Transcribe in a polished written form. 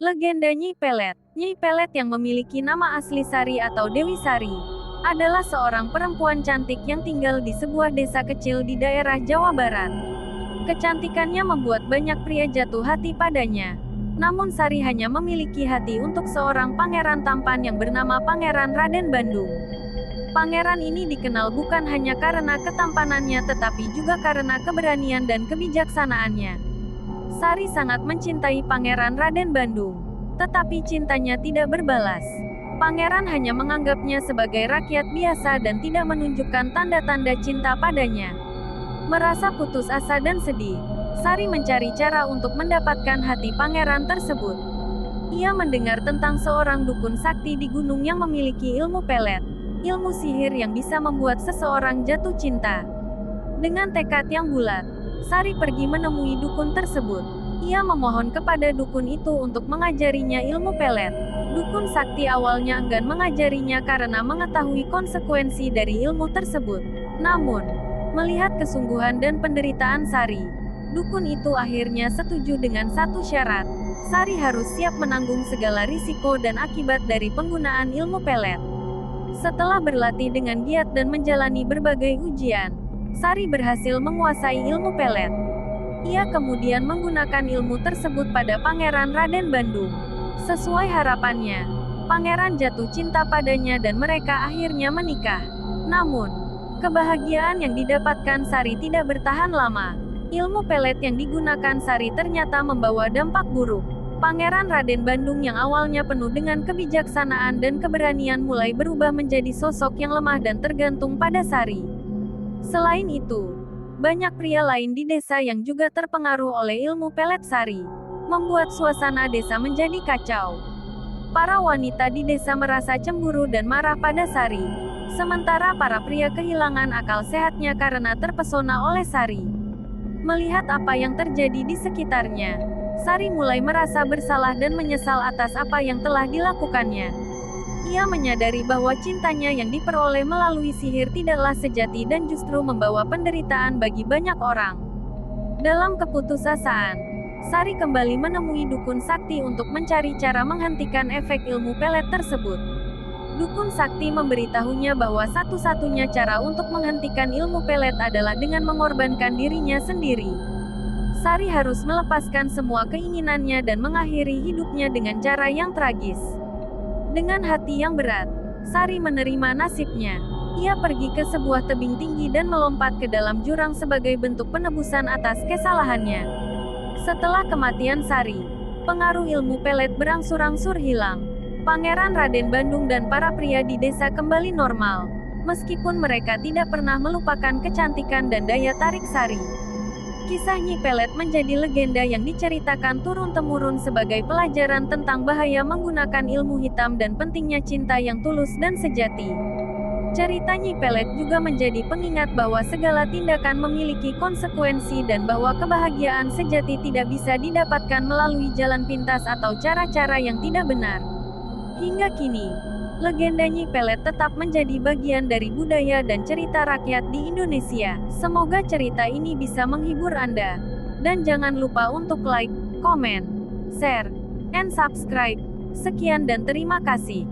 Legenda Nyi Pelet. Nyi Pelet yang memiliki nama asli Sari atau Dewi Sari, adalah seorang perempuan cantik yang tinggal di sebuah desa kecil di daerah Jawa Barat. Kecantikannya membuat banyak pria jatuh hati padanya. Namun Sari hanya memiliki hati untuk seorang pangeran tampan yang bernama Pangeran Raden Bandung. Pangeran ini dikenal bukan hanya karena ketampanannya tetapi juga karena keberanian dan kebijaksanaannya. Sari sangat mencintai Pangeran Raden Bandung. Tetapi cintanya tidak berbalas. Pangeran hanya menganggapnya sebagai rakyat biasa dan tidak menunjukkan tanda-tanda cinta padanya. Merasa putus asa dan sedih, Sari mencari cara untuk mendapatkan hati pangeran tersebut. Ia mendengar tentang seorang dukun sakti di gunung yang memiliki ilmu pelet, ilmu sihir yang bisa membuat seseorang jatuh cinta. Dengan tekad yang bulat, Sari pergi menemui dukun tersebut. Ia memohon kepada dukun itu untuk mengajarinya ilmu pelet. Dukun sakti awalnya enggan mengajarinya karena mengetahui konsekuensi dari ilmu tersebut. Namun, melihat kesungguhan dan penderitaan Sari, dukun itu akhirnya setuju dengan satu syarat. Sari harus siap menanggung segala risiko dan akibat dari penggunaan ilmu pelet. Setelah berlatih dengan giat dan menjalani berbagai ujian, Sari berhasil menguasai ilmu pelet. Ia kemudian menggunakan ilmu tersebut pada Pangeran Raden Bandung. Sesuai harapannya, pangeran jatuh cinta padanya dan mereka akhirnya menikah. Namun, kebahagiaan yang didapatkan Sari tidak bertahan lama. Ilmu pelet yang digunakan Sari ternyata membawa dampak buruk. Pangeran Raden Bandung yang awalnya penuh dengan kebijaksanaan dan keberanian mulai berubah menjadi sosok yang lemah dan tergantung pada Sari. Selain itu, banyak pria lain di desa yang juga terpengaruh oleh ilmu pelet Sari, membuat suasana desa menjadi kacau. Para wanita di desa merasa cemburu dan marah pada Sari, sementara para pria kehilangan akal sehatnya karena terpesona oleh Sari. Melihat apa yang terjadi di sekitarnya, Sari mulai merasa bersalah dan menyesal atas apa yang telah dilakukannya. Ia menyadari bahwa cintanya yang diperoleh melalui sihir tidaklah sejati dan justru membawa penderitaan bagi banyak orang. Dalam keputusasaan, Sari kembali menemui dukun sakti untuk mencari cara menghentikan efek ilmu pelet tersebut. Dukun sakti memberitahunya bahwa satu-satunya cara untuk menghentikan ilmu pelet adalah dengan mengorbankan dirinya sendiri. Sari harus melepaskan semua keinginannya dan mengakhiri hidupnya dengan cara yang tragis. Dengan hati yang berat, Sari menerima nasibnya. Ia pergi ke sebuah tebing tinggi dan melompat ke dalam jurang sebagai bentuk penebusan atas kesalahannya. Setelah kematian Sari, pengaruh ilmu pelet berangsur-angsur hilang. Pangeran Raden Bandung dan para pria di desa kembali normal, meskipun mereka tidak pernah melupakan kecantikan dan daya tarik Sari. Kisah Nyi Pelet menjadi legenda yang diceritakan turun-temurun sebagai pelajaran tentang bahaya menggunakan ilmu hitam dan pentingnya cinta yang tulus dan sejati. Cerita Nyi Pelet juga menjadi pengingat bahwa segala tindakan memiliki konsekuensi dan bahwa kebahagiaan sejati tidak bisa didapatkan melalui jalan pintas atau cara-cara yang tidak benar. Hingga kini, legenda Nyi Pelet tetap menjadi bagian dari budaya dan cerita rakyat di Indonesia. Semoga cerita ini bisa menghibur Anda. Dan jangan lupa untuk like, komen, share, and subscribe. Sekian dan terima kasih.